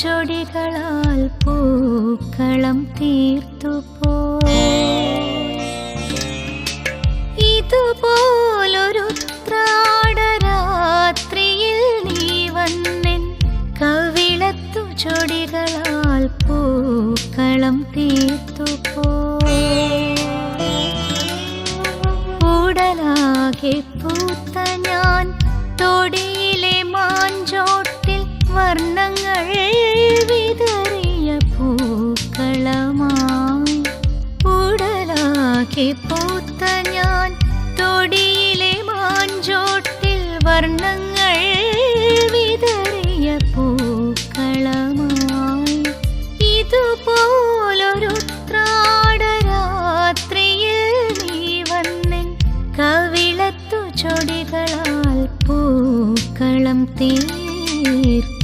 ചൊടികളാൽ പൂക്കളം തീർത്തുപോയി. ഇതുപോലൊരു ഉത്രാടരാത്രിയിൽ നീ വന്നെൻ കവിളത്തു ചൊടികളാൽ പൂക്കളം തീർത്തുപോയി. ഉടലാകെ പൂത്ത ഞാൻ തൊടിയിലെ മാഞ്ചോട്ടിൽ വർണ്ണങ്ങൾ വിതറിയ പൂക്കളമായി. ഉടലാകെ പൂത്ത ഞാൻ തൊടിയിലെ മാഞ്ചോട്ടിൽ വർണ്ണങ്ങൾ വിതറിയ പൂക്കളമായി. ഇതുപോലൊരു ഉത്രാടരാത്രിയിൽ നീ വന്നെൻ കവിളത്തു ചൊടികളാൽ പൂക്കളം തീർത്തുപോയി.